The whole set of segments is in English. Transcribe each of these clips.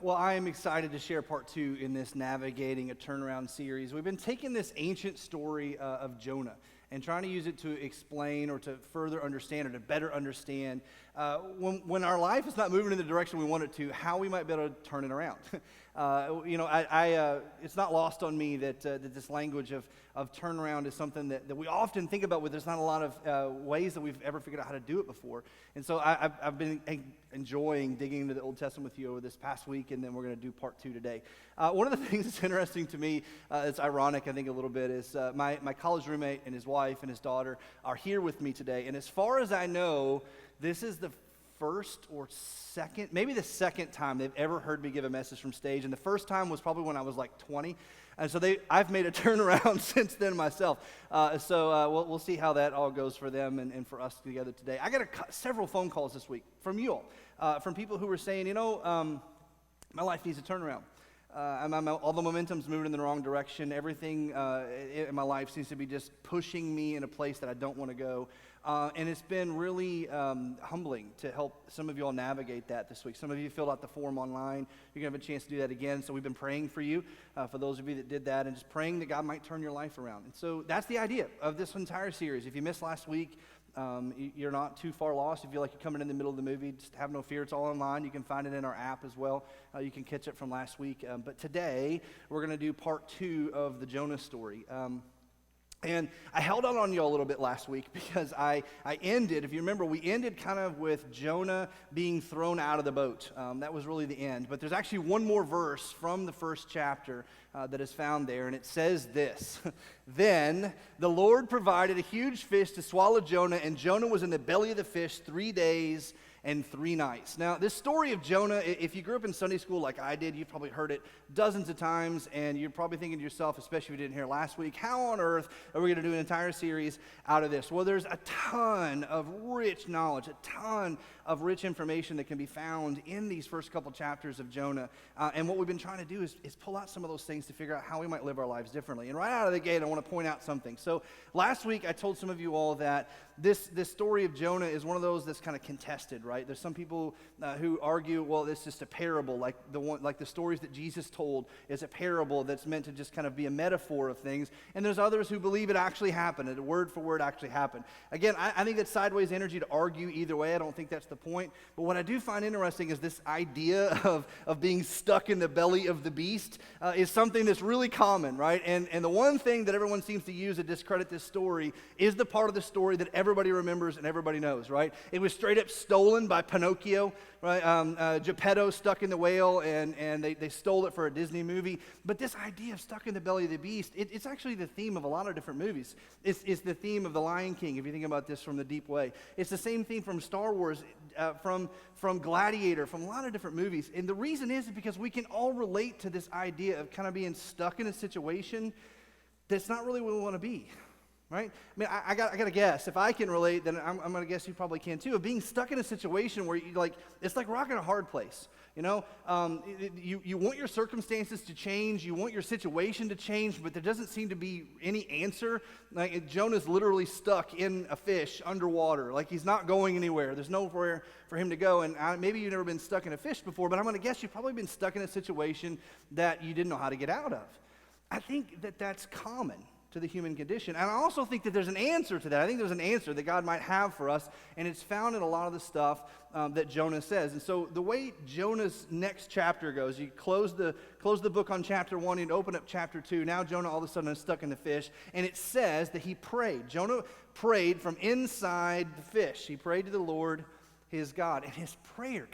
Well, I am excited to share part two in this Navigating a Turnaround series. We've been taking this ancient story of Jonah and trying to use it to explain or to further understand or to better understand when our life is not moving in the direction we want it to, how we might be able to turn it around. It's not lost on me that this language of turnaround is something that we often think about, but there's not a lot of ways that we've ever figured out how to do it before. And so I've been enjoying digging into the Old Testament with you over this past week, and then we're going to do part two today. One of the things that's interesting to me, it's ironic I think a little bit, is my college roommate and his wife and his daughter are here with me today. And as far as I know, this is the first or second, maybe the second time they've ever heard me give a message from stage. And the first time was probably when I was like 20. And so I've made a turnaround since then myself. So we'll see how that all goes for them and for us together today. I got several phone calls this week from you all, from people who were saying, my life needs a turnaround. All the momentum's moving in the wrong direction. Everything in my life seems to be just pushing me in a place that I don't want to go. And it's been really humbling to help some of you all navigate that this week. Some of you filled out the form online. You're going to have a chance to do that again. So we've been praying for you, for those of you that did that, and just praying that God might turn your life around. And so that's the idea of this entire series. If you missed last week, you're not too far lost. If you feel like you're coming in the middle of the movie, just have no fear. It's all online. You can find it in our app as well. You can catch it from last week. But today, we're going to do part two of the Jonah story. And I held out on you a little bit last week because I ended, if you remember, we ended kind of with Jonah being thrown out of the boat. That was really the end. But there's actually one more verse from the first chapter that is found there, and it says this: Then the Lord provided a huge fish to swallow Jonah, and Jonah was in the belly of the fish 3 days and 3 nights. Now, this story of Jonah, if you grew up in Sunday school like I did, you've probably heard it dozens of times, and you're probably thinking to yourself, especially if you didn't hear it last week, how on earth are we going to do an entire series out of this? Well, there's a ton of rich knowledge, a ton of rich information that can be found in these first couple chapters of Jonah. And what we've been trying to do is pull out some of those things to figure out how we might live our lives differently. And right out of the gate, I want to point out something. So last week, I told some of you all that this story of Jonah is one of those that's kind of contested, right? There's some people who argue, well, it's just a parable, like the stories that Jesus told is a parable that's meant to just kind of be a metaphor of things. And there's others who believe it actually happened, it word for word actually happened. Again, I think that's sideways energy to argue either way. I don't think that's the point. But what I do find interesting is this idea of being stuck in the belly of the beast is something that's really common, right? And the one thing that everyone seems to use to discredit this story is the part of the story that everybody remembers and everybody knows, right? It was straight up stolen by Pinocchio, right? Geppetto stuck in the whale, and they stole it for a Disney movie. But this idea of stuck in the belly of the beast, it's actually the theme of a lot of different movies. It's the theme of The Lion King, if you think about this from the deep way. It's the same theme from Star Wars, from Gladiator, from a lot of different movies. And the reason is because we can all relate to this idea of kind of being stuck in a situation that's not really what we want to be. Right? I mean, I got to guess. If I can relate, then I'm going to guess you probably can too. Of being stuck in a situation where it's like rocking a hard place. You know, you want your circumstances to change, you want your situation to change, but there doesn't seem to be any answer. Like Jonah's literally stuck in a fish underwater. Like he's not going anywhere. There's nowhere for him to go. And maybe you've never been stuck in a fish before, but I'm going to guess you've probably been stuck in a situation that you didn't know how to get out of. I think that that's common to the human condition. And I also think that there's an answer to that. I think there's an answer that God might have for us, and it's found in a lot of the stuff that Jonah says. And so the way Jonah's next chapter goes, you close the book on chapter 1 and open up chapter 2. Now Jonah all of a sudden is stuck in the fish, and it says that he prayed. Jonah prayed from inside the fish. He prayed to the Lord, his God. And his prayer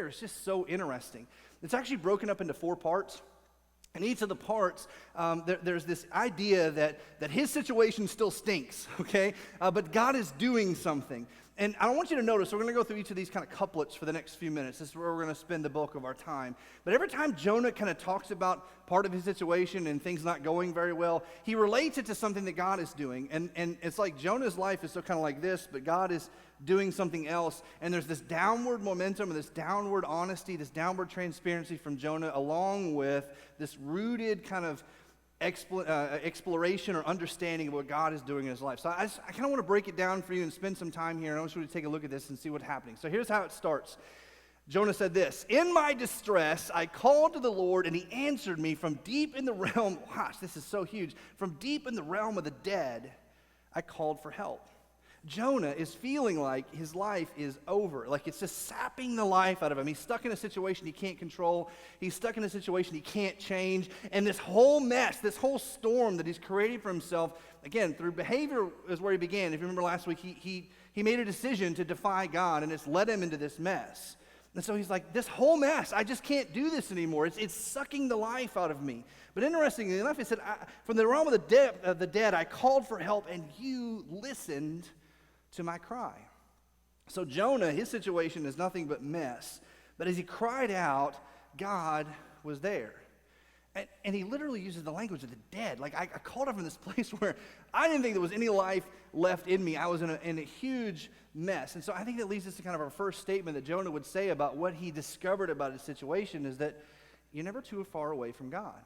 is just so interesting. It's actually broken up into 4 parts. In each of the parts, there's this idea that his situation still stinks, okay? But God is doing something. And I want you to notice, we're going to go through each of these kind of couplets for the next few minutes. This is where we're going to spend the bulk of our time. But every time Jonah kind of talks about part of his situation and things not going very well, he relates it to something that God is doing. And it's like Jonah's life is so kind of like this, but God is doing something else. And there's this downward momentum and this downward honesty, this downward transparency from Jonah, along with this rooted kind of exploration or understanding of what God is doing in his life. So I kind of want to break it down for you and spend some time here. And I want you to take a look at this and see what's happening. So here's how it starts. Jonah said this, "In my distress, I called to the Lord, and he answered me from deep in the realm." Gosh, this is so huge. "From deep in the realm of the dead, I called for help." Jonah is feeling like his life is over, like it's just sapping the life out of him. He's stuck in a situation he can't control. He's stuck in a situation he can't change. And this whole mess, this whole storm that he's created for himself, again, through behavior is where he began. If you remember last week, he made a decision to defy God, and it's led him into this mess. And so he's like, this whole mess, I just can't do this anymore. It's sucking the life out of me. But interestingly enough, he said, "From the realm of the dead, I called for help, and you listened to my cry." So Jonah, his situation is nothing but mess. But as he cried out, God was there. And he literally uses the language of the dead. Like, I called up in this place where I didn't think there was any life left in me. I was in a huge mess. And so I think that leads us to kind of our first statement that Jonah would say about what he discovered about his situation is that you're never too far away from God.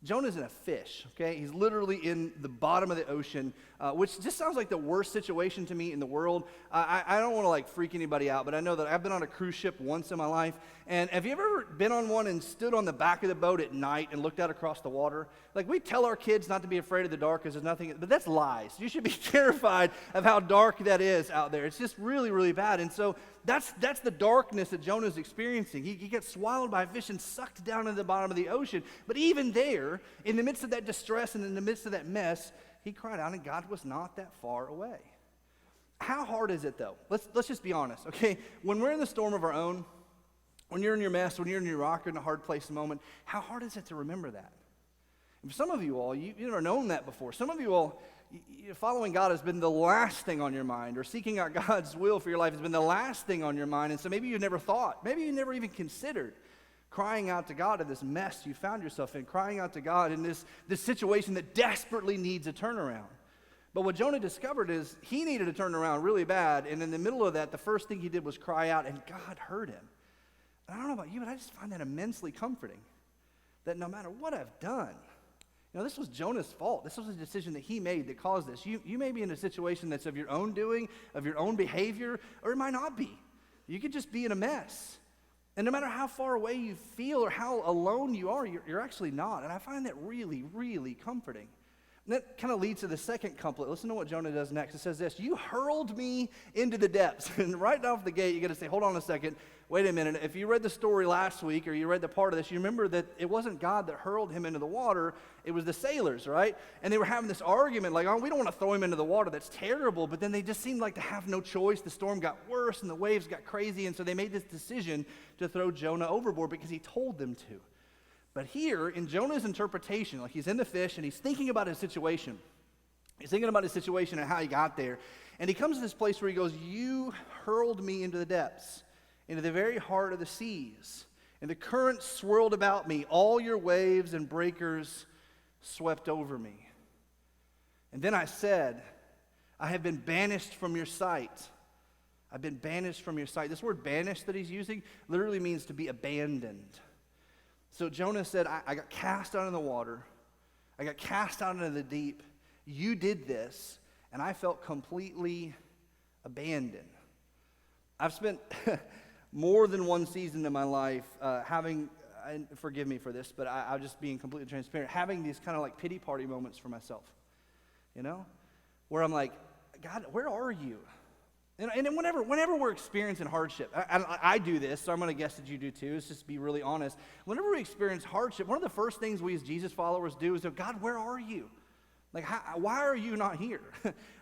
Jonah's in a fish, okay? He's literally in the bottom of the ocean, which just sounds like the worst situation to me in the world. I don't want to like freak anybody out, but I know that I've been on a cruise ship once in my life. And have you ever been on one and stood on the back of the boat at night and looked out across the water? Like, we tell our kids not to be afraid of the dark because there's nothing, but that's lies. You should be terrified of how dark that is out there. It's just really, really bad. And so that's the darkness that Jonah's experiencing. He gets swallowed by a fish and sucked down into the bottom of the ocean. But even there, in the midst of that distress and in the midst of that mess, he cried out, and God was not that far away. How hard is it, though? Let's just be honest, okay? When we're in the storm of our own, when you're in your mess, when you're in your rock or in a hard place moment, how hard is it to remember that? And for some of you all, you've never known that before. Some of you all, following God has been the last thing on your mind, or seeking out God's will for your life has been the last thing on your mind. And so maybe you never thought, maybe you never even considered crying out to God in this mess you found yourself in, crying out to God in this situation that desperately needs a turnaround. But what Jonah discovered is he needed to turn around really bad, and in the middle of that, the first thing he did was cry out, and God heard him. And I don't know about you, but I just find that immensely comforting, that no matter what I've done, this was Jonah's fault. This was a decision that he made that caused this. You may be in a situation that's of your own doing, of your own behavior, or it might not be. You could just be in a mess. And no matter how far away you feel or how alone you are, you're actually not. And I find that really, really comforting. And that kind of leads to the second couplet. Listen to what Jonah does next. It says this, "You hurled me into the depths." And right off the gate, you got to say, hold on a second. Wait a minute. If you read the story last week or you read the part of this, you remember that it wasn't God that hurled him into the water. It was the sailors, right? And they were having this argument like, oh, we don't want to throw him into the water. That's terrible. But then they just seemed like to have no choice. The storm got worse and the waves got crazy. And so they made this decision to throw Jonah overboard because he told them to. But here, in Jonah's interpretation, like he's in the fish and he's thinking about his situation. He's thinking about his situation and how he got there. And he comes to this place where he goes, "You hurled me into the depths, into the very heart of the seas. And the current swirled about me. All your waves and breakers swept over me. And then I said, I have been banished from your sight." I've been banished from your sight. This word banished that he's using literally means to be abandoned. So Jonah said, I got cast out in the water. I got cast out into the deep. You did this, and I felt completely abandoned. I've spent more than one season in my life having, and forgive me for this, but I'm just being completely transparent, having these kind of like pity party moments for myself, where I'm like, God, where are you? And whenever we're experiencing hardship, I do this, so I'm going to guess that you do too. Let's just be really honest. Whenever we experience hardship, one of the first things we as Jesus followers do is go, God, where are you? Like, why are you not here?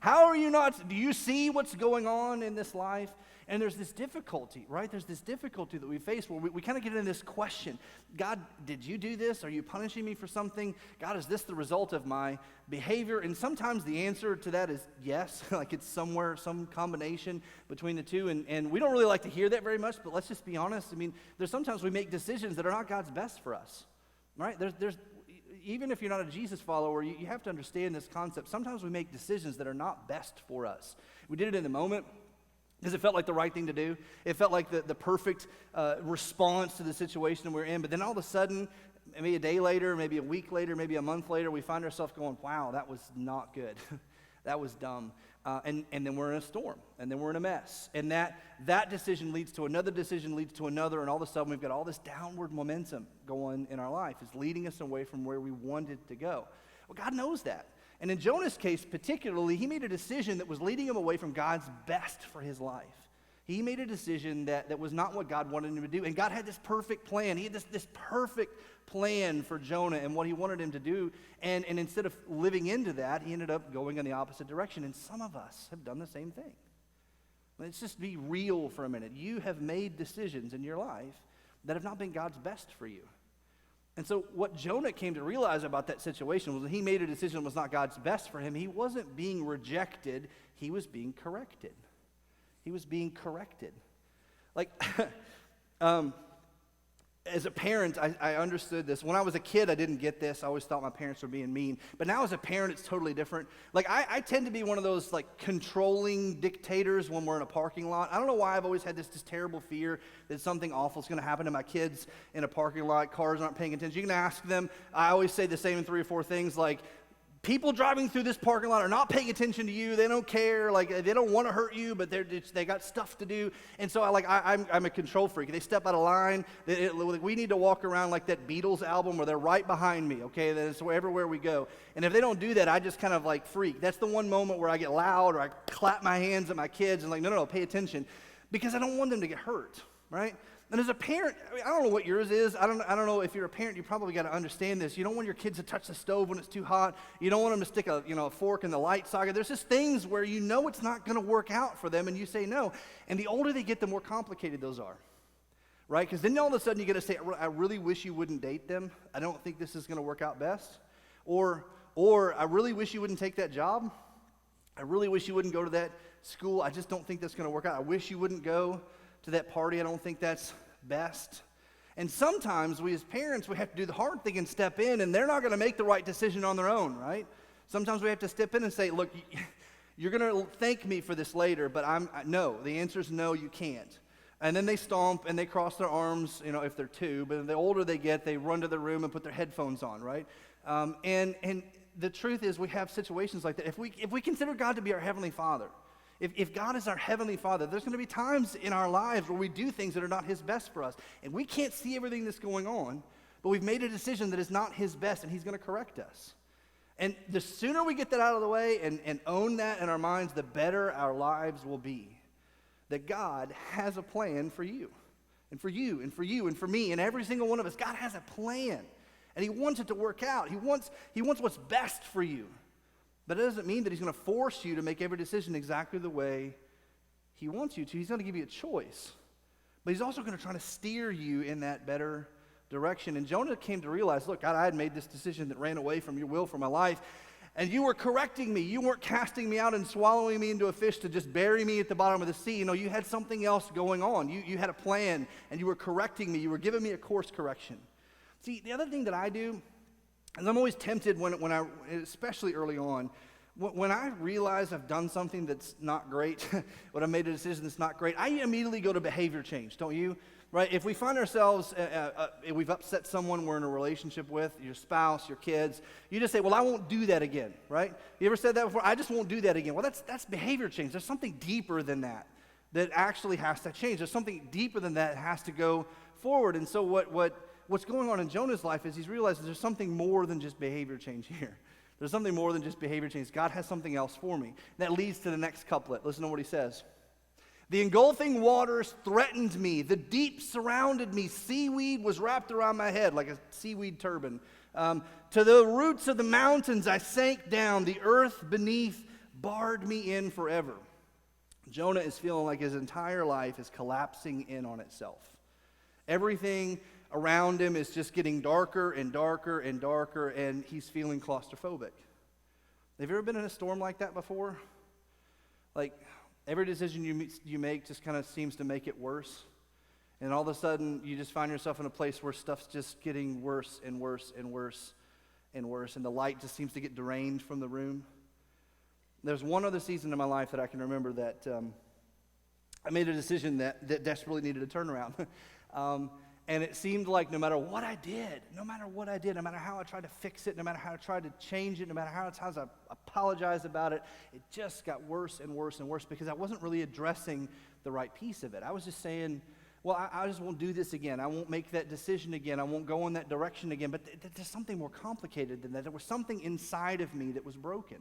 How are you not? Do you see what's going on in this life? And there's this difficulty, right? There's this difficulty that we face where we kind of get into this question. God, did you do this? Are you punishing me for something? God, is this the result of my behavior? And sometimes the answer to that is yes. Like it's somewhere, some combination between the two. And we don't really like to hear that very much, but let's just be honest. I mean, there's sometimes we make decisions that are not God's best for us, right? There's even if you're not a Jesus follower, you have to understand this concept. Sometimes we make decisions that are not best for us. We did it in the moment because it felt like the right thing to do. It felt like the perfect response to the situation we're in. But then all of a sudden, maybe a day later, maybe a week later, maybe a month later, we find ourselves going, wow, that was not good. That was dumb. and then we're in a storm, and then we're in a mess. And that decision leads to another decision, leads to another, and all of a sudden we've got all this downward momentum going in our life. It's leading us away from where we wanted to go. Well, God knows that. And in Jonah's case particularly, he made a decision that was leading him away from God's best for his life. He made a decision that was not what God wanted him to do. And God had this perfect plan. He had this perfect plan for Jonah and what he wanted him to do. And instead of living into that, he ended up going in the opposite direction. And some of us have done the same thing. Let's just be real for a minute. You have made decisions in your life that have not been God's best for you. And so what Jonah came to realize about that situation was that he made a decision that was not God's best for him. He wasn't being rejected. He was being corrected. He was being corrected. Like, as a parent, I understood this. When I was a kid, I didn't get this. I always thought my parents were being mean. But now as a parent, it's totally different. Like, I tend to be one of those, like, controlling dictators when we're in a parking lot. I don't know why I've always had this terrible fear that something awful is going to happen to my kids in a parking lot. Cars aren't paying attention. You can ask them. I always say the same 3 or 4 things, like, people driving through this parking lot are not paying attention to you. They don't care. Like, they don't want to hurt you, but they got stuff to do. And so I'm a control freak. They step out of line. We need to walk around like that Beatles album where they're right behind me, okay? That's everywhere we go. And if they don't do that, I just kind of like freak. That's the one moment where I get loud or I clap my hands at my kids and like, no, pay attention. Because I don't want them to get hurt, right? And as a parent, I don't know what yours is. I don't know if you're a parent, you probably got to understand this. You don't want your kids to touch the stove when it's too hot. You don't want them to stick a fork in the light socket. There's just things where you know it's not going to work out for them, and you say no. And the older they get, the more complicated those are, right? Because then all of a sudden you got to say, I really wish you wouldn't date them. I don't think this is going to work out best. Or I really wish you wouldn't take that job. I really wish you wouldn't go to that school. I just don't think that's going to work out. I wish you wouldn't go to that party. I don't think that's best. And sometimes we as parents, we have to do the hard thing and step in, and they're not going to make the right decision on their own, right? Sometimes we have to step in and say, look, you're going to thank me for this later, but no, the answer is no, you can't. And then they stomp and they cross their arms, if they're 2, but the older they get, they run to the room and put their headphones on, right? And the truth is we have situations like that. If we consider God to be our Heavenly Father, if God is our Heavenly Father, there's going to be times in our lives where we do things that are not His best for us. And we can't see everything that's going on, but we've made a decision that is not His best, and He's going to correct us. And the sooner we get that out of the way and own that in our minds, the better our lives will be. That God has a plan for you, and for you, and for you, and for me, and every single one of us. God has a plan, and He wants it to work out. He wants what's best for you. But it doesn't mean that He's going to force you to make every decision exactly the way He wants you to. He's going to give you a choice. But He's also going to try to steer you in that better direction. And Jonah came to realize, look, God, I had made this decision that ran away from your will for my life, and you were correcting me. You weren't casting me out and swallowing me into a fish to just bury me at the bottom of the sea. You had something else going on. You had a plan, and you were correcting me. You were giving me a course correction. See, the other thing that I do, and I'm always tempted when I, especially early on, when I realize I've done something that's not great, when I made a decision that's not great, I immediately go to behavior change, don't you? Right? If we find ourselves, we've upset someone we're in a relationship with, your spouse, your kids, you just say, well, I won't do that again, right? You ever said that before? I just won't do that again. Well, that's behavior change. There's something deeper than that actually has to change. There's something deeper than that has to go forward. And so what's going on in Jonah's life is he's realized there's something more than just behavior change here. There's something more than just behavior change. God has something else for me. That leads to the next couplet. Listen to what he says. The engulfing waters threatened me. The deep surrounded me. Seaweed was wrapped around my head like a seaweed turban. To the roots of the mountains I sank down. The earth beneath barred me in forever. Jonah is feeling like his entire life is collapsing in on itself. Everything around him is just getting darker and darker and darker, and he's feeling claustrophobic. Have you ever been in a storm like that before? Like, every decision you make just kind of seems to make it worse. And all of a sudden, you just find yourself in a place where stuff's just getting worse and worse and worse and worse, and the light just seems to get drained from the room. There's one other season in my life that I can remember that I made a decision that desperately needed a turnaround. And it seemed like no matter what I did, no matter how I tried to fix it, no matter how I tried to change it, no matter how times I apologized about it, it just got worse and worse and worse because I wasn't really addressing the right piece of it. I was just saying, well, I just won't do this again. I won't make that decision again. I won't go in that direction again. But there's something more complicated than that. There was something inside of me that was broken.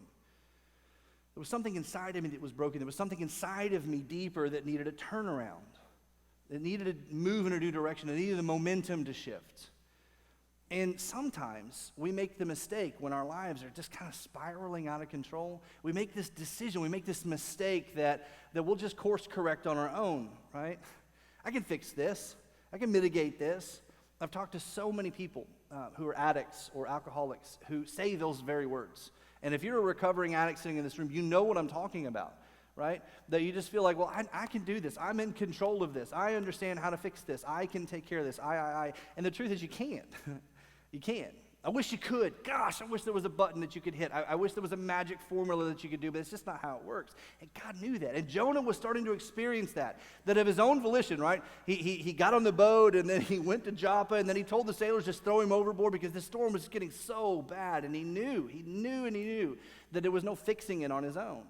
There was something inside of me that was broken. There was something inside of me deeper that needed a turnaround. It needed to move in a new direction. It needed the momentum to shift. And sometimes we make the mistake when our lives are just kind of spiraling out of control. We make this decision, we make this mistake that we'll just course correct on our own, right? I can fix this. I can mitigate this. I've talked to so many people who are addicts or alcoholics who say those very words. And if you're a recovering addict sitting in this room, you know what I'm talking about. Right? That you just feel like, well, I can do this. I'm in control of this. I understand how to fix this. I can take care of this. And the truth is you can't. You can't. I wish you could. Gosh, I wish there was a button that you could hit. I wish there was a magic formula that you could do, but it's just not how it works. And God knew that. And Jonah was starting to experience that of his own volition, right? He got on the boat, and then he went to Joppa, and then he told the sailors just throw him overboard because the storm was getting so bad. And he knew that there was no fixing it on his own.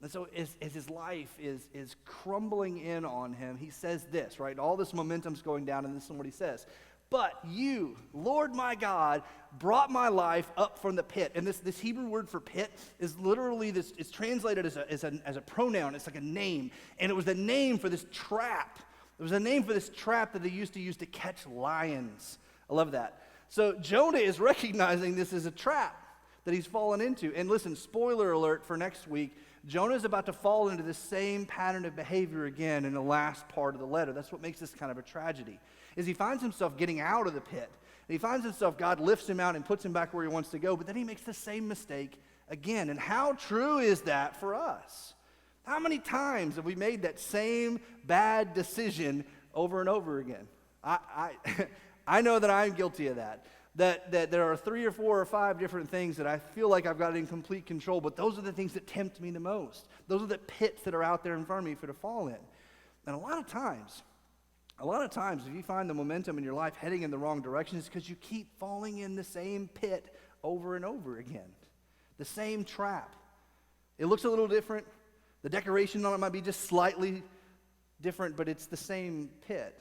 And so as his life is crumbling in on him, he says this, right? All this momentum's going down, and this is what he says. But you, Lord my God, brought my life up from the pit. And this Hebrew word for pit is literally this, it's translated as a pronoun. It's like a name. And it was the name for this trap. It was a name for this trap that they used to use to catch lions. I love that. So Jonah is recognizing this as a trap that he's fallen into. And listen, spoiler alert for next week, Jonah is about to fall into the same pattern of behavior again in the last part of the letter. That's what makes this kind of a tragedy, is he finds himself getting out of the pit. And he finds himself, God lifts him out and puts him back where he wants to go, but then he makes the same mistake again. And how true is that for us? How many times have we made that same bad decision over and over again? I know that I'm guilty of that. That there are 3 or 4 or 5 different things that I feel like I've got in complete control, but those are the things that tempt me the most. Those are the pits that are out there in front of me for to fall in. And a lot of times, if you find the momentum in your life heading in the wrong direction, it's because you keep falling in the same pit over and over again. The same trap. It looks a little different. The decoration on it might be just slightly different, but it's the same pit.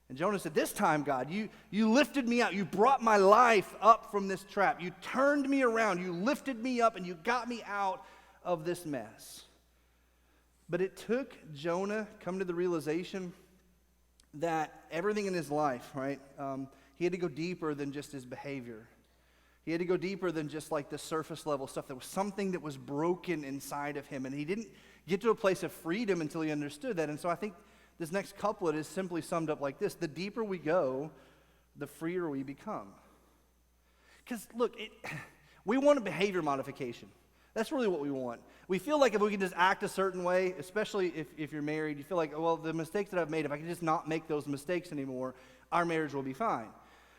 And Jonah said, this time, God, you lifted me out. You brought my life up from this trap. You turned me around. You lifted me up, and you got me out of this mess. But it took Jonah come to the realization that everything in his life, right, he had to go deeper than just his behavior. He had to go deeper than just like the surface level stuff. There was something that was broken inside of him, and he didn't get to a place of freedom until he understood that. And so I think this next couplet is simply summed up like this: the deeper we go, the freer we become. Because look, we want a behavior modification. That's really what we want. We feel like if we can just act a certain way, especially if you're married, you feel like, well, the mistakes that I've made, if I can just not make those mistakes anymore, our marriage will be fine.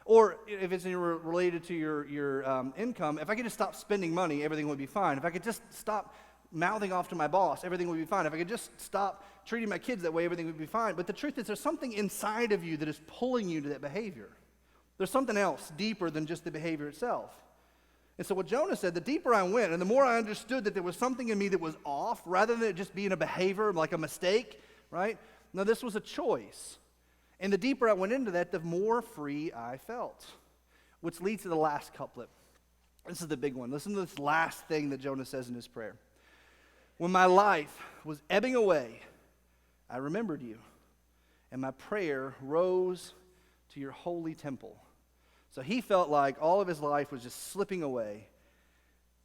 Or if it's related to your income, if I could just stop spending money, everything would be fine. If I could just stop mouthing off to my boss, everything would be fine. If I could just stop treating my kids that way, everything would be fine. But the truth is, there's something inside of you that is pulling you to that behavior. There's something else deeper than just the behavior itself. And so what Jonah said, the deeper I went, and the more I understood that there was something in me that was off, rather than it just being a behavior, like a mistake, right? No, this was a choice. And the deeper I went into that, the more free I felt. Which leads to the last couplet. This is the big one. Listen to this last thing that Jonah says in his prayer. When my life was ebbing away, I remembered you, and my prayer rose to your holy temple. So he felt like all of his life was just slipping away,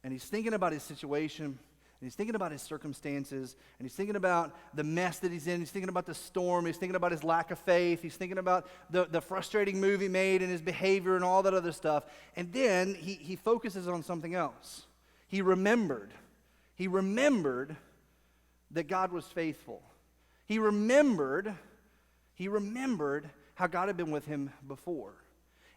and he's thinking about his situation, and he's thinking about his circumstances, and he's thinking about the mess that he's in, he's thinking about the storm, he's thinking about his lack of faith, he's thinking about the frustrating move he made and his behavior and all that other stuff, and then he focuses on something else. He remembered that God was faithful. He remembered how God had been with him before.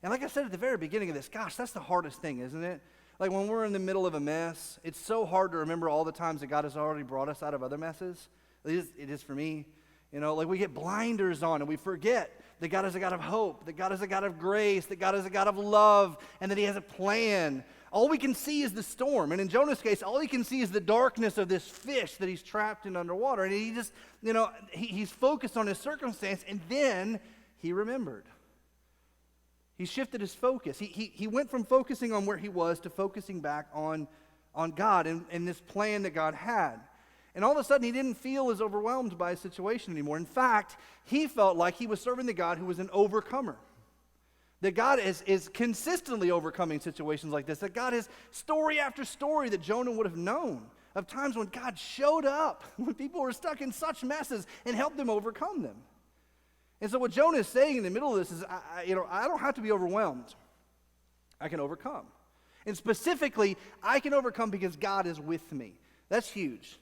And like I said at the very beginning of this, gosh, that's the hardest thing, isn't it? Like when we're in the middle of a mess, it's so hard to remember all the times that God has already brought us out of other messes. It is for me. You know, like we get blinders on and we forget that God is a God of hope, that God is a God of grace, that God is a God of love, and that he has a plan. All we can see is the storm. And in Jonah's case, all he can see is the darkness of this fish that he's trapped in underwater. And he just, he's focused on his circumstance, and then he remembered. He shifted his focus. He went from focusing on where he was to focusing back on God and this plan that God had. And all of a sudden, he didn't feel as overwhelmed by his situation anymore. In fact, he felt like he was serving the God who was an overcomer. That God is consistently overcoming situations like this. That God has story after story that Jonah would have known of times when God showed up, when people were stuck in such messes and helped them overcome them. And so what Jonah is saying in the middle of this is, I don't have to be overwhelmed. I can overcome. And specifically, I can overcome because God is with me. That's huge.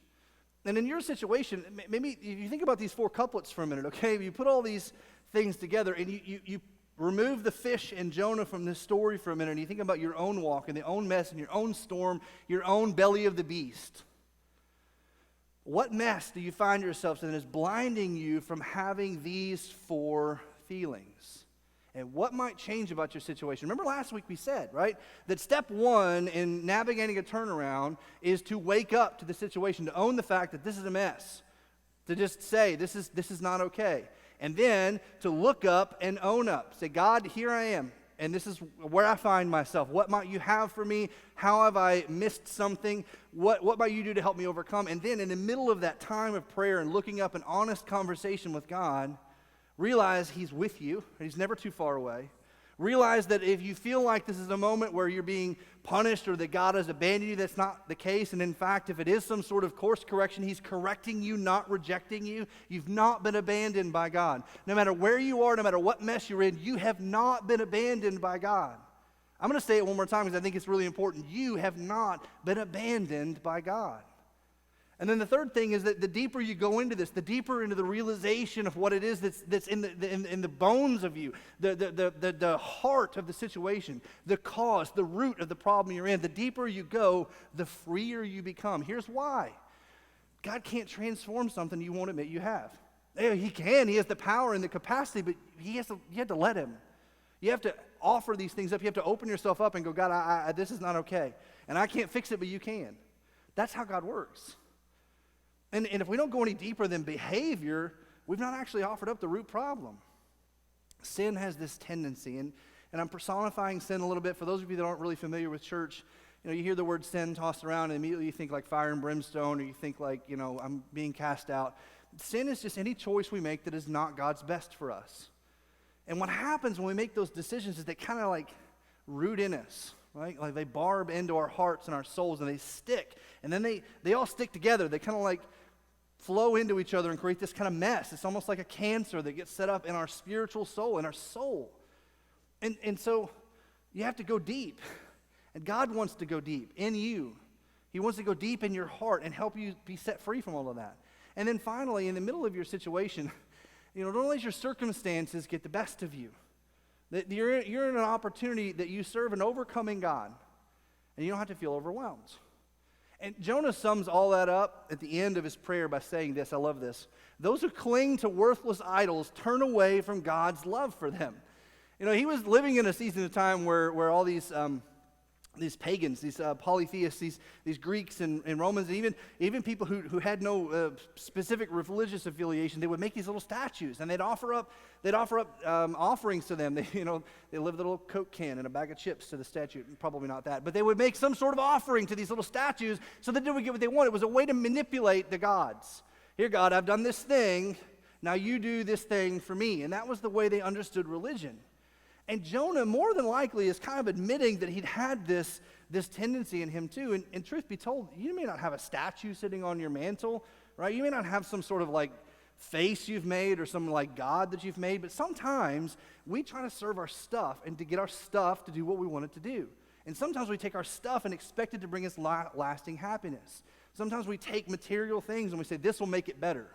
And in your situation, maybe if you think about these 4 couplets for a minute, okay? You put all these things together and you remove the fish and Jonah from this story for a minute, and you think about your own walk and the own mess and your own storm, your own belly of the beast. What mess do you find yourselves in that is blinding you from having these 4 feelings? And what might change about your situation? Remember last week we said, right, that step 1 in navigating a turnaround is to wake up to the situation, to own the fact that this is a mess, to just say this is not okay. And then to look up and own up. Say, God, here I am, and this is where I find myself. What might you have for me? How have I missed something? What might you do to help me overcome? And then in the middle of that time of prayer and looking up an honest conversation with God, realize he's with you. He's never too far away. Realize that if you feel like this is a moment where you're being punished or that God has abandoned you, that's not the case. And in fact, if it is some sort of course correction, he's correcting you, not rejecting you. You've not been abandoned by God. No matter where you are, no matter what mess you're in, you have not been abandoned by God. I'm going to say it one more time because I think it's really important. You have not been abandoned by God. And then the third thing is that the deeper you go into this, the deeper into the realization of what it is that's in the bones of you, the heart of the situation, the cause, the root of the problem you're in, the deeper you go, the freer you become. Here's why. God can't transform something you won't admit you have. He can. He has the power and the capacity, but you have to let him. You have to offer these things up. You have to open yourself up and go, God, this is not okay. And I can't fix it, but you can. That's how God works. And if we don't go any deeper than behavior, we've not actually offered up the root problem. Sin has this tendency, and I'm personifying sin a little bit. For those of you that aren't really familiar with church, you hear the word sin tossed around, and immediately you think like fire and brimstone, or you think like, I'm being cast out. Sin is just any choice we make that is not God's best for us. And what happens when we make those decisions is they kind of like root in us. Right? Like they barb into our hearts and our souls, and they stick. And then they all stick together. They kind of like flow into each other and create this kind of mess. It's almost like a cancer that gets set up in our spiritual soul, in our soul. And so you have to go deep. And God wants to go deep in you. He wants to go deep in your heart and help you be set free from all of that. And then finally, in the middle of your situation, don't let your circumstances get the best of you. That you're in an opportunity that you serve an overcoming God, and you don't have to feel overwhelmed. And Jonah sums all that up at the end of his prayer by saying this. I love this. Those who cling to worthless idols turn away from God's love for them. He was living in a season of time where all these pagans, these polytheists, these Greeks and Romans, and even people who had no specific religious affiliation, they would make these little statues, and they'd offer up offerings to them. They live a little Coke can and a bag of chips to the statue. Probably not that, but they would make some sort of offering to these little statues so that they would get what they wanted. It was a way to manipulate the gods. Here, God, I've done this thing. Now you do this thing for me. And that was the way they understood religion. And Jonah, more than likely, is kind of admitting that he'd had this tendency in him too. And truth be told, you may not have a statue sitting on your mantle, right? You may not have some sort of like face you've made or some like God that you've made, but sometimes we try to serve our stuff and to get our stuff to do what we want it to do. And sometimes we take our stuff and expect it to bring us lasting happiness. Sometimes we take material things and we say, this will make it better.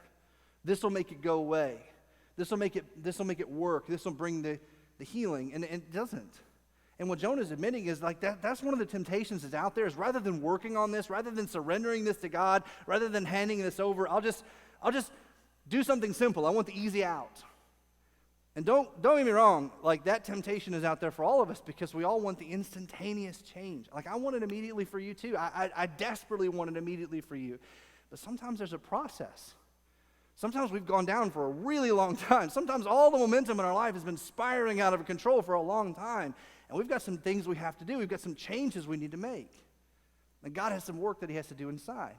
This will make it go away. This will make it work. This will bring the healing, and it doesn't. And what Jonah's admitting is like that's one of the temptations that's out there, is rather than working on this, rather than surrendering this to God, rather than handing this over, I'll just do something simple. I want the easy out. And don't get me wrong, like that temptation is out there for all of us because we all want the instantaneous change. Like I want it immediately for you too. I desperately want it immediately for you. But sometimes there's a process. Sometimes we've gone down for a really long time. Sometimes all the momentum in our life has been spiraling out of control for a long time. And we've got some things we have to do. We've got some changes we need to make. And God has some work that he has to do inside.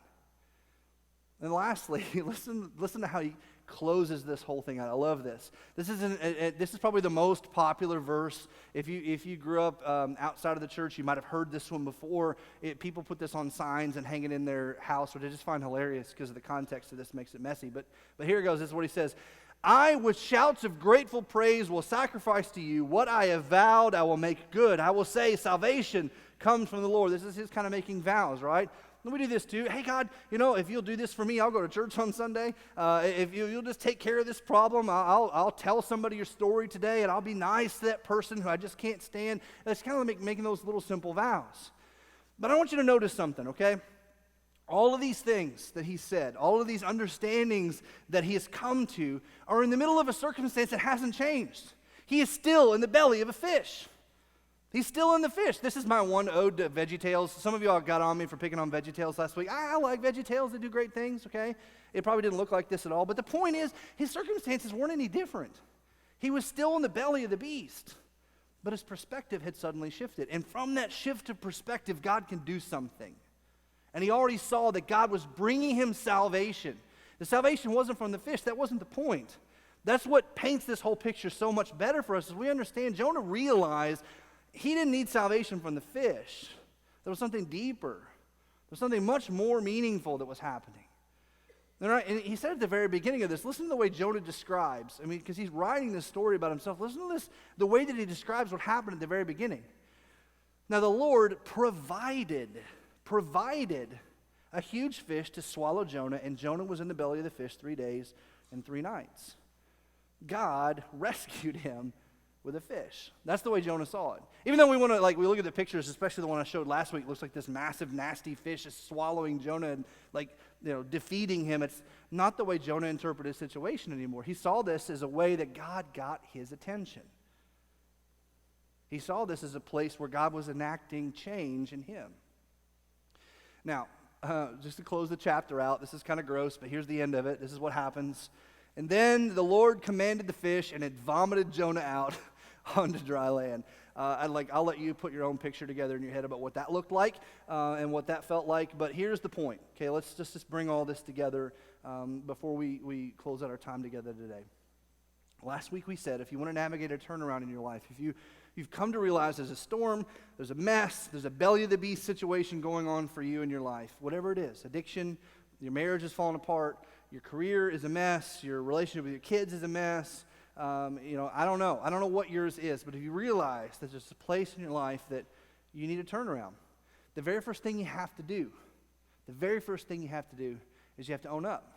And lastly, listen to how he closes this whole thing out. I love this. This is probably the most popular verse. If you grew up outside of the church, you might have heard this one before. People put this on signs and hang it in their house, which I just find hilarious because of the context of this makes it messy. But here it goes. This is what he says. I, with shouts of grateful praise, will sacrifice to you. What I have vowed, I will make good. I will say salvation comes from the Lord. This is his kind of making vows, right? And we do this too. Hey, God, if you'll do this for me, I'll go to church on Sunday. If you'll just take care of this problem, I'll tell somebody your story today, and I'll be nice to that person who I just can't stand. It's kind of like making those little simple vows. But I want you to notice something, okay? All of these things that he said, all of these understandings that he has come to are in the middle of a circumstance that hasn't changed. He is still in the belly of a fish. He's still in the fish. This is my one ode to VeggieTales. Some of y'all got on me for picking on VeggieTales last week. I like VeggieTales. They do great things, okay? It probably didn't look like this at all. But the point is, his circumstances weren't any different. He was still in the belly of the beast. But his perspective had suddenly shifted. And from that shift of perspective, God can do something. And he already saw that God was bringing him salvation. The salvation wasn't from the fish. That wasn't the point. That's what paints this whole picture so much better for us, as we understand Jonah realized he didn't need salvation from the fish. There was something deeper. There was something much more meaningful that was happening. And he said at the very beginning of this, listen to the way Jonah describes. Because he's writing this story about himself. Listen to this, the way that he describes what happened at the very beginning. Now the Lord provided a huge fish to swallow Jonah, and Jonah was in the belly of the fish 3 days and 3 nights. God rescued him with a fish. That's the way Jonah saw it. Even though we we look at the pictures, especially the one I showed last week, it looks like this massive, nasty fish is swallowing Jonah and defeating him. It's not the way Jonah interpreted his situation anymore. He saw this as a way that God got his attention. He saw this as a place where God was enacting change in him. Now, just to close the chapter out, this is kind of gross, but here's the end of it. This is what happens. And then the Lord commanded the fish, and it vomited Jonah out onto dry land. I'll let you put your own picture together in your head about what that looked like and what that felt like. But here's the point. Okay, let's just bring all this together before we close out our time together today. Last week we said if you want to navigate a turnaround in your life, if you've come to realize there's a storm, there's a mess, there's a belly of the beast situation going on for you in your life, whatever it is, addiction, your marriage is falling apart, your career is a mess, your relationship with your kids is a mess, I don't know what yours is, but if you realize that there's a place in your life that you need a turnaround, the very first thing you have to do is you have to own up,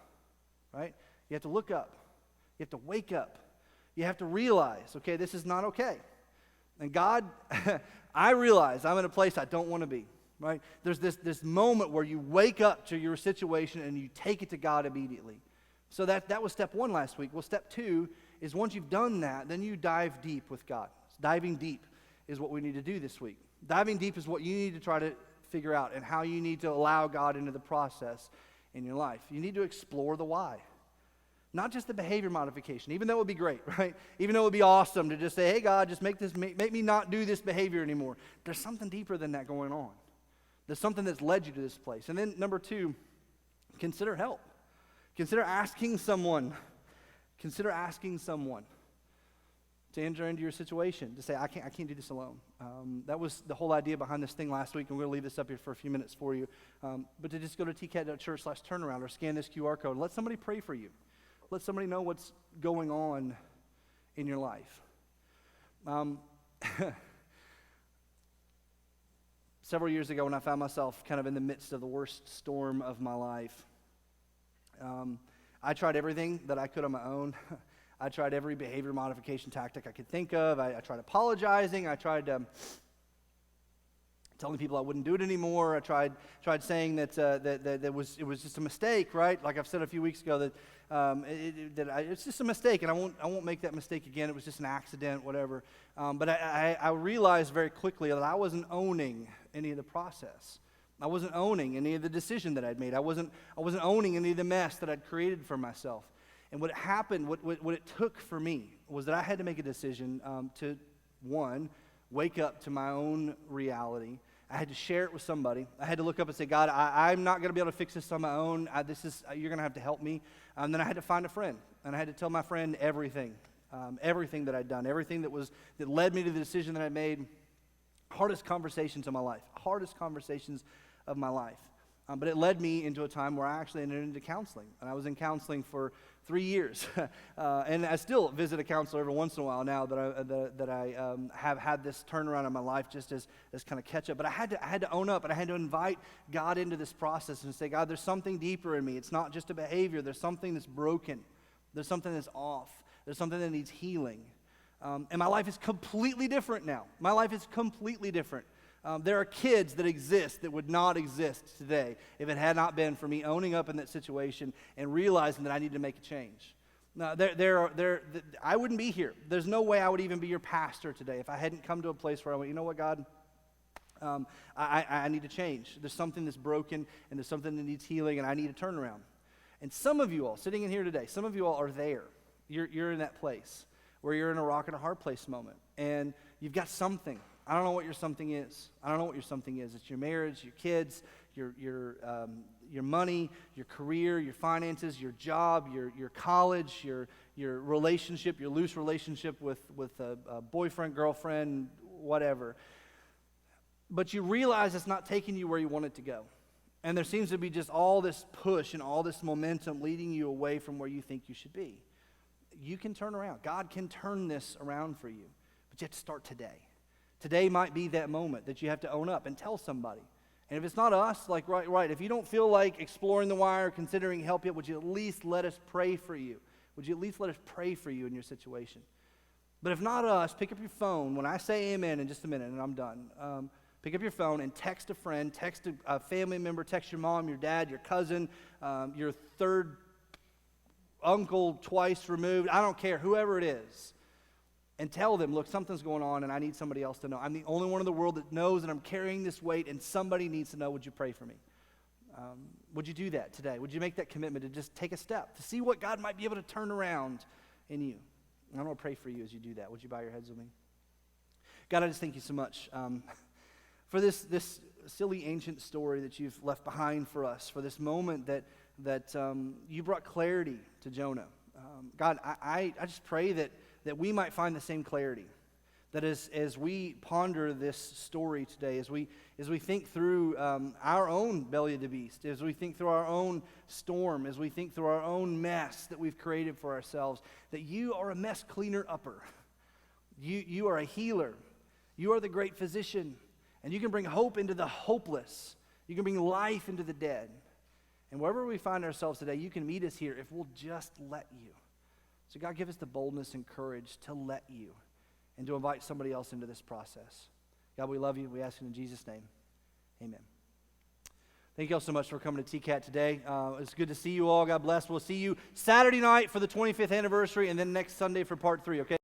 right? You have to look up. You have to wake up. You have to realize, okay, this is not okay. And God, I realize I'm in a place I don't want to be, right? There's this moment where you wake up to your situation and you take it to God immediately. So that was step 1 last week. Well, step 2 is once you've done that, then you dive deep with God. Diving deep is what we need to do this week. Diving deep is what you need to try to figure out and how you need to allow God into the process in your life. You need to explore the why. Not just the behavior modification, even though it would be great, right? Even though it would be awesome to just say, hey, God, just make me not do this behavior anymore. There's something deeper than that going on. There's something that's led you to this place. And then number 2, consider help. Consider asking someone to enter into your situation, to say, I can't do this alone. That was the whole idea behind this thing last week, and we're going to leave this up here for a few minutes for you. But to just go to tcat.church/turnaround or scan this QR code and let somebody pray for you. Let somebody know what's going on in your life. Several years ago when I found myself kind of in the midst of the worst storm of my life, I tried everything that I could on my own. I tried every behavior modification tactic I could think of. I tried apologizing. I tried telling people I wouldn't do it anymore. I tried saying that it was just a mistake, right? Like I've said a few weeks ago, that It's just a mistake, and I won't make that mistake again. It was just an accident, whatever. But I realized very quickly that I wasn't owning any of the process. I wasn't owning any of the decision that I'd made. I wasn't owning any of the mess that I'd created for myself. And what happened, what it took for me was that I had to make a decision to, one, wake up to my own reality. I had to share it with somebody. I had to look up and say, God, I'm not going to be able to fix this on my own. You're going to have to help me. And then I had to find a friend, and I had to tell my friend everything that I'd done, everything that led me to the decision that I made. Hardest conversations of my life. But it led me into a time where I actually entered into counseling. And I was in counseling for 3 years. And I still visit a counselor every once in a while now that I have had this turnaround in my life just as kind of catch up. But I had to own up, and I had to invite God into this process and say, God, there's something deeper in me. It's not just a behavior. There's something that's broken. There's something that's off. There's something that needs healing. And my life is completely different now. My life is completely different. There are kids that exist that would not exist today if it had not been for me owning up in that situation and realizing that I need to make a change. Now, I wouldn't be here. There's no way I would even be your pastor today if I hadn't come to a place where I went, you know what, God? I need to change. There's something that's broken, and there's something that needs healing, and I need a turnaround. And some of you all, sitting in here today, some of you all are there. You're in that place where you're in a rock and a hard place moment, and you've got something. I don't know what your something is. It's your marriage, your kids, your money, your career, your finances, your job, your college, your relationship, your loose relationship with a boyfriend, girlfriend, whatever. But you realize it's not taking you where you want it to go. And there seems to be just all this push and all this momentum leading you away from where you think you should be. You can turn around. God can turn this around for you. But you have to start today. Today might be that moment that you have to own up and tell somebody. And if it's not us, right, if you don't feel like exploring the wire, considering help yet, would you at least let us pray for you? Would you at least let us pray for you in your situation? But if not us, pick up your phone. When I say amen in just a minute, and I'm done, pick up your phone and text a friend, text a family member, text your mom, your dad, your cousin, your third uncle twice removed, I don't care, whoever it is. And tell them, look, something's going on and I need somebody else to know. I'm the only one in the world that knows that I'm carrying this weight and somebody needs to know. Would you pray for me? Would you do that today? Would you make that commitment to just take a step to see what God might be able to turn around in you? And I'm going to pray for you as you do that. Would you bow your heads with me? God, I just thank you so much for this silly ancient story that you've left behind for us, for this moment that you brought clarity to Jonah. God, I just pray that we might find the same clarity, that as we ponder this story today, as we think through our own belly of the beast, as we think through our own storm, as we think through our own mess that we've created for ourselves, that you are a mess cleaner-upper. You are a healer. You are the great physician, and you can bring hope into the hopeless. You can bring life into the dead. And wherever we find ourselves today, you can meet us here if we'll just let you. So God, give us the boldness and courage to let you and to invite somebody else into this process. God, we love you. We ask you in Jesus' name. Amen. Thank you all so much for coming to TCAT today. It's good to see you all. God bless. We'll see you Saturday night for the 25th anniversary and then next Sunday for part 3, okay?